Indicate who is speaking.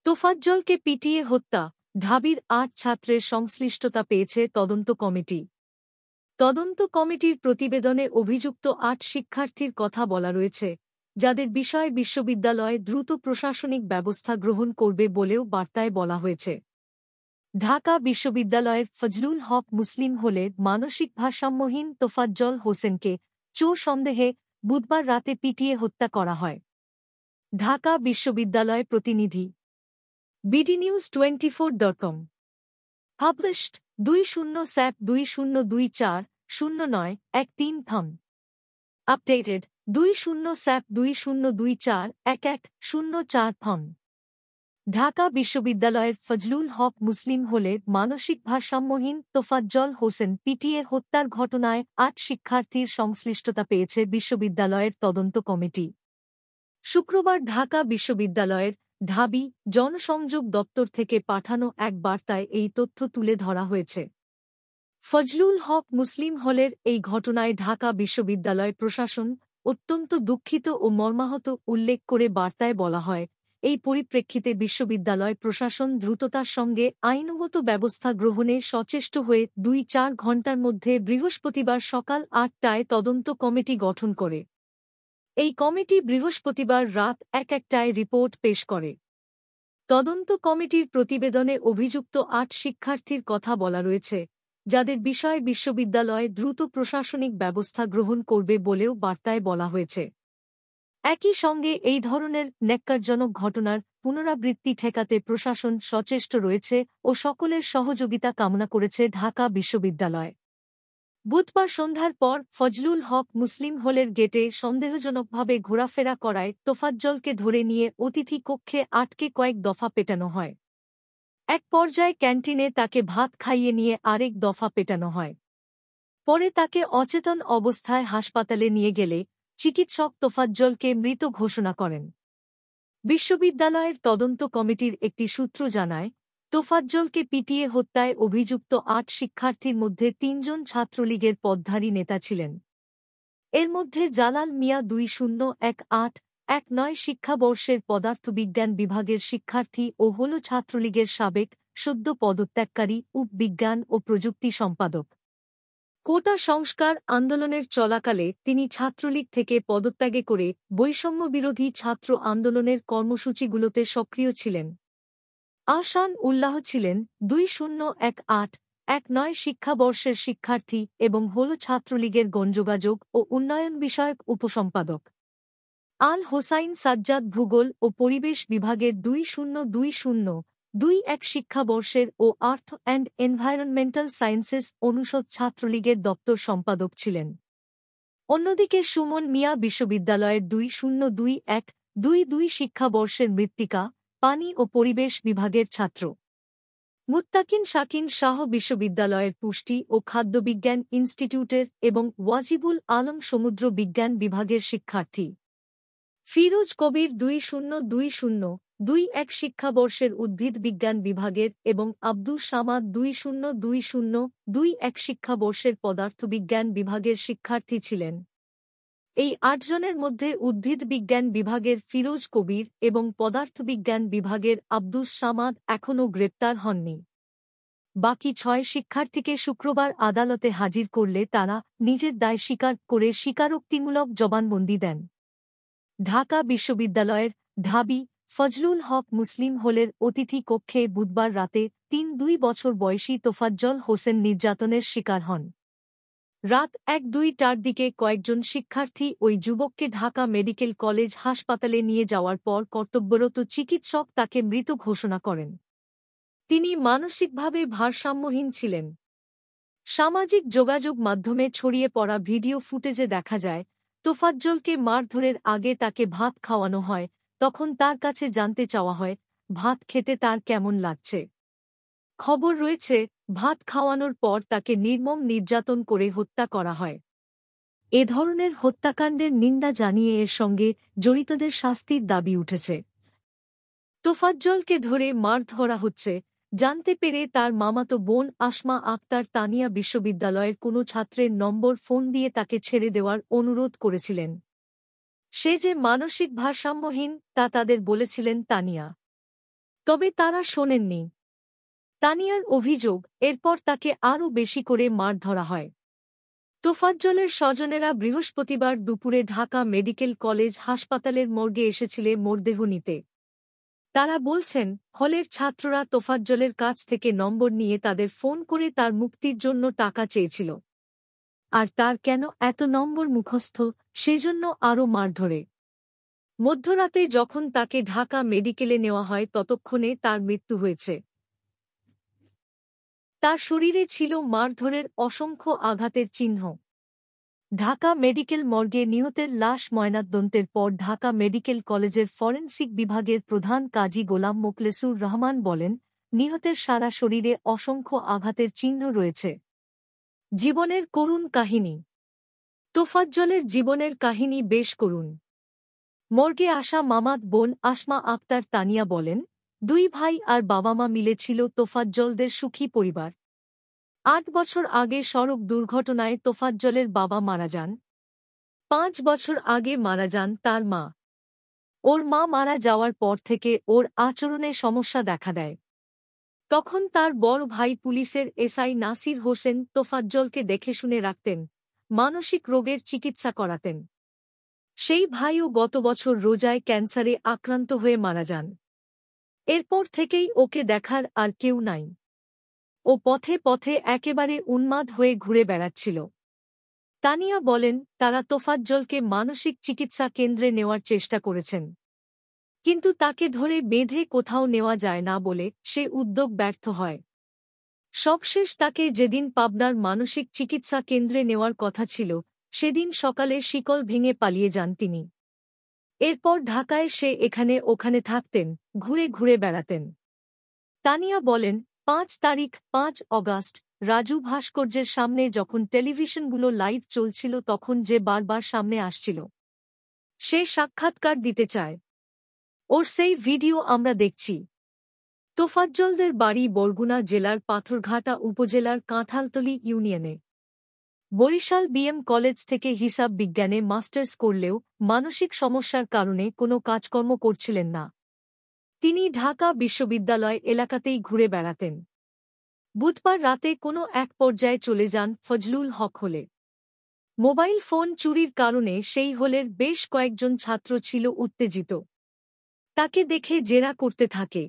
Speaker 1: তোফাজ্জলকে পিটিয়ে হত্যা, ঢাবির ৮ ছাত্রের সংশ্লিষ্টতা পেয়েছে তদন্ত কমিটি। তদন্ত কমিটির প্রতিবেদনে অভিযুক্ত ৮ শিক্ষার্থীর কথা বলা রয়েছে, যাদের বিষয়ে বিশ্ববিদ্যালয় দ্রুত প্রশাসনিক ব্যবস্থা গ্রহণ করবে বলেও বার্তায় বলা হয়েছে। ঢাকা বিশ্ববিদ্যালয়ের ফজলুল হক মুসলিম হলের মানসিক ভারসাম্যহীন তোফাজ্জল হোসেনকে চোর সন্দেহে বুধবার রাতে পিটিয়ে হত্যা করা হয়। ঢাকা বিশ্ববিদ্যালয় প্রতিনিধি bdnews24.com Published 20/2024/09-13 Updated 20/2024/11-04 ঢাকা বিশ্ববিদ্যালয়ের ফজলুল হক মুসলিম হলের মানসিক ভারসাম্যহীন তোফাজ্জল হোসেন পিটিয়ে হত্যার ঘটনায় ৮ শিক্ষার্থীর সংশ্লিষ্টতা পেয়েছে বিশ্ববিদ্যালয়ের তদন্ত কমিটি। শুক্রবার ঢাকা বিশ্ববিদ্যালয়ের ঢাবি জনসংযোগ দপ্তর থেকে পাঠানো এক বার্তায় এই তথ্য তুলে ধরা হয়েছে। ফজলুল হক মুসলিম হলের এই ঘটনায় ঢাকা বিশ্ববিদ্যালয় প্রশাসন অত্যন্ত দুঃখিত ও মর্মাহত উল্লেখ করে বার্তায় বলা হয়, এই পরিপ্রেক্ষিতে বিশ্ববিদ্যালয় প্রশাসন দ্রুততার সঙ্গে আইনগত ব্যবস্থা গ্রহণে সচেষ্ট হয়ে ২-৪ ঘণ্টার মধ্যে বৃহস্পতিবার সকাল ৮টায় তদন্ত কমিটি গঠন করে। এই কমিটি বৃহস্পতিবার রাত ১টায় রিপোর্ট পেশ করে। তদন্ত কমিটির প্রতিবেদনে অভিযুক্ত ৮ শিক্ষার্থীর কথা বলা রয়েছে, যাদের বিষয়ে বিশ্ববিদ্যালয় দ্রুত প্রশাসনিক ব্যবস্থা গ্রহণ করবে বলেও বার্তায় বলা হয়েছে। একই সঙ্গে এই ধরনের ন্যাক্কারজনক ঘটনার পুনরাবৃত্তি ঠেকাতে প্রশাসন সচেষ্ট রয়েছে ও সকলের সহযোগিতা কামনা করেছে ঢাকা বিশ্ববিদ্যালয়। বুধবার সন্ধ্যার পর ফজলুল হক মুসলিম হলের গেটে সন্দেহজনকভাবে ঘোরাফেরা করায় তোফাজ্জলকে ধরে নিয়ে অতিথি কক্ষে আটকে কয়েক দফা পেটানো হয়। এক পর্যায়ে ক্যান্টিনে তাকে ভাত খাইয়ে নিয়ে আরেক দফা পেটানো হয়। পরে তাকে অচেতন অবস্থায় হাসপাতালে নিয়ে গেলে চিকিৎসক তোফাজ্জলকে মৃত ঘোষণা করেন। বিশ্ববিদ্যালয়ের তদন্ত কমিটির একটি সূত্র জানায়, তোফাজ্জলকে পিটিয়ে হত্যায় অভিযুক্ত ৮ শিক্ষার্থীর মধ্যে ৩ জন ছাত্রলীগের পদধারী নেতা ছিলেন। এর মধ্যে জালাল মিয়া 2018-19 শিক্ষাবর্ষের পদার্থবিজ্ঞান বিভাগের শিক্ষার্থী ও হল ছাত্রলীগের সাবেক সদ্য পদত্যাগকারী উপ-বিজ্ঞান ও প্রযুক্তি সম্পাদক। কোটা সংস্কার আন্দোলনের চলাকালে তিনি ছাত্রলীগ থেকে পদত্যাগে করে বৈষম্যবিরোধী ছাত্র আন্দোলনের কর্মসূচিগুলোতে সক্রিয় ছিলেন। আহসান উল্লাহ ছিলেন 2018-19 শিক্ষাবর্ষের শিক্ষার্থী এবং হল ছাত্রলীগের গণযোগাযোগ ও উন্নয়ন বিষয়ক উপসম্পাদক। আল হোসাইন সাজ্জাদ ভূগোল ও পরিবেশ বিভাগের 2020-21 শিক্ষাবর্ষের ও আর্থ অ্যান্ড এনভায়রনমেন্টাল সায়েন্সেস অনুষদ ছাত্রলীগের দপ্তর সম্পাদক ছিলেন। অন্যদিকে সুমন মিয়া বিশ্ববিদ্যালয়ের 2021-22 শিক্ষাবর্ষের মৃত্তিকা, পানি ও পরিবেশ বিভাগের ছাত্র। মুত্তাকিন শাকিন শাহ বিশ্ববিদ্যালয়ের পুষ্টি ও খাদ্যবিজ্ঞান ইনস্টিটিউটের এবং ওয়াজিবুল আলম সমুদ্র বিজ্ঞান বিভাগের শিক্ষার্থী। ফিরোজ কবির 2020-21 শিক্ষাবর্ষের উদ্ভিদ বিজ্ঞান বিভাগের এবং আব্দুস সামাদ 2020-21 শিক্ষাবর্ষের পদার্থবিজ্ঞান বিভাগের শিক্ষার্থী ছিলেন। এই ৮ জনের মধ্যে উদ্ভিদ বিজ্ঞান বিভাগের ফিরোজ কবির এবং পদার্থবিজ্ঞান বিভাগের আব্দুস সামাদ এখনও গ্রেপ্তার হননি। বাকি ৬ শিক্ষার্থীকে শুক্রবার আদালতে হাজির করলে তারা নিজের দায় স্বীকার করে স্বীকারোক্তিমূলক জবানবন্দি দেন। ঢাকা বিশ্ববিদ্যালয়ের ঢাবি ফজলুল হক মুসলিম হলের অতিথি কক্ষে বুধবার রাতে ২ বছর বয়সী তোফাজ্জল হোসেন নির্যাতনের শিকার হন। রাত ১-২টার দিকে কয়েকজন শিক্ষার্থী ওই যুবককে ঢাকা মেডিকেল কলেজ হাসপাতালে নিয়ে যাওয়ার পর কর্তব্যরত চিকিৎসক তাকে মৃত ঘোষণা করেন। তিনি মানসিকভাবে ভারসাম্যহীন ছিলেন। সামাজিক যোগাযোগ মাধ্যমে ছড়িয়ে পড়া ভিডিও ফুটেজে দেখা যায়, তোফাজ্জলকে মারধরের আগে তাকে ভাত খাওয়ানো হয়, তখন তার কাছে জানতে চাওয়া হয়, ভাত খেতে তার কেমন লাগছে। খবর রয়েছে, ভাত খাওয়ানোর পর তাকে নির্মম নির্যাতন করে হত্যা করা হয়। এ ধরনের হত্যাকাণ্ডের নিন্দা জানিয়ে এর সঙ্গে জড়িতদের শাস্তির দাবি উঠেছে। তোফাজ্জলকে ধরে মার ধরা হচ্ছে জানতে পেরে তার মামাতো বোন আসমা আক্তার তানিয়া বিশ্ববিদ্যালয়ের কোনো ছাত্রের নম্বর ফোন দিয়ে তাকে ছেড়ে দেওয়ার অনুরোধ করেছিলেন। সে যে মানসিক ভারসাম্যহীন তা তাদের বলেছিলেন তানিয়া। তবে তারা শোনেননি। তানিয়ার অভিযোগ, এরপর তাকে আরও বেশি করে মারধরা হয়। তোফাজ্জলের স্বজনেরা বৃহস্পতিবার দুপুরে ঢাকা মেডিকেল কলেজ হাসপাতালের মর্গে এসেছিলে মরদেহ নিতে। তারা বলছেন, হলের ছাত্ররা তোফাজ্জলের কাছ থেকে নম্বর নিয়ে তাদের ফোন করে তার মুক্তির জন্য টাকা চেয়েছিল। আর তার কেন এত নম্বর মুখস্থ, সেজন্য আরও মারধরে। মধ্যরাতে যখন তাকে ঢাকা মেডিকেলে নেওয়া হয় ততক্ষণে তার মৃত্যু হয়েছে। তার শরীরে ছিল মারধরের অসংখ্য আঘাতের চিহ্ন। ঢাকা মেডিকেল মর্গে নিহতের লাশ ময়নাতদন্তের পর ঢাকা মেডিকেল কলেজের ফরেনসিক বিভাগের প্রধান কাজী গোলাম মোখলেসুর রহমান বলেন, নিহতের সারা শরীরে অসংখ্য আঘাতের চিহ্ন রয়েছে। জীবনের করুণ কাহিনী। তোফাজ্জলের জীবনের কাহিনী বেশ করুণ। মর্গে আসা মামাত বোন আসমা আক্তার তানিয়া বলেন, 2 ভাই আর বাবা মা মিলে ছিল তোফাজ্জলদের সুখী পরিবার। 8 বছর আগে সড়ক দুর্ঘটনায় তোফাজ্জলের বাবা মারা যান। 5 বছর আগে মারা যান তার মা। ওর মা মারা যাওয়ার পর থেকে ওর আচরণে সমস্যা দেখা দেয়। তখন তার বড় ভাই পুলিশের এসআই নাসির হোসেন তোফাজ্জলকে দেখে শুনে রাখতেন, মানসিক রোগের চিকিৎসা করাতেন। সেই ভাইও গত বছর রোজায় ক্যান্সারে আক্রান্ত হয়ে মারা যান। এরপর থেকেই ওকে দেখার আর কেউ নাই। ও পথে পথে একেবারে উন্মাদ হয়ে ঘুরে বেড়াচ্ছিল। তানিয়া বলেন, তারা তোফাজ্জলকে মানসিক চিকিৎসা কেন্দ্রে নেওয়ার চেষ্টা করেছেন, কিন্তু তাকে ধরে বেঁধে কোথাও নেওয়া যায় না বলে সে উদ্যোগ ব্যর্থ হয়। সবশেষ তাকে যেদিন পাবনার মানসিক চিকিৎসা কেন্দ্রে নেওয়ার কথা ছিল, সেদিন সকালে শিকল ভেঙে পালিয়ে যান তিনি। এরপর ঢাকায় সে এখানে ওখানে থাকতেন, ঘুরে ঘুরে বেড়াতেন। তানিয়া বলেন, 5 তারিখ 5 অগাস্ট রাজু ভাস্কর্যের সামনে যখন টেলিভিশনগুলো লাইভ চলছিল তখন যে বারবার সামনে আসছিল, সে সাক্ষাৎকার দিতে চায়। ওর সেই ভিডিও আমরা দেখছি। তোফাজ্জলদের বাড়ি বরগুনা জেলার পাথরঘাটা উপজেলার কাঁঠালতলী ইউনিয়নে। বরিশাল বিএম কলেজ থেকে হিসাব বিজ্ঞানে মাস্টার্স করলেও মানসিক সমস্যার কারণে কোনো কাজকর্ম করছিলেন না। তিনি ঢাকা বিশ্ববিদ্যালয় এলাকাতেই ঘুরে বেড়াতেন। বুধবার রাতে কোনো এক পর্যায়ে চলে যান ফজলুল হক হলে। মোবাইল ফোন চুরির কারণে সেই হলের বেশ কয়েকজন ছাত্র ছিল উত্তেজিত। তাকে দেখে জেরা করতে থাকে।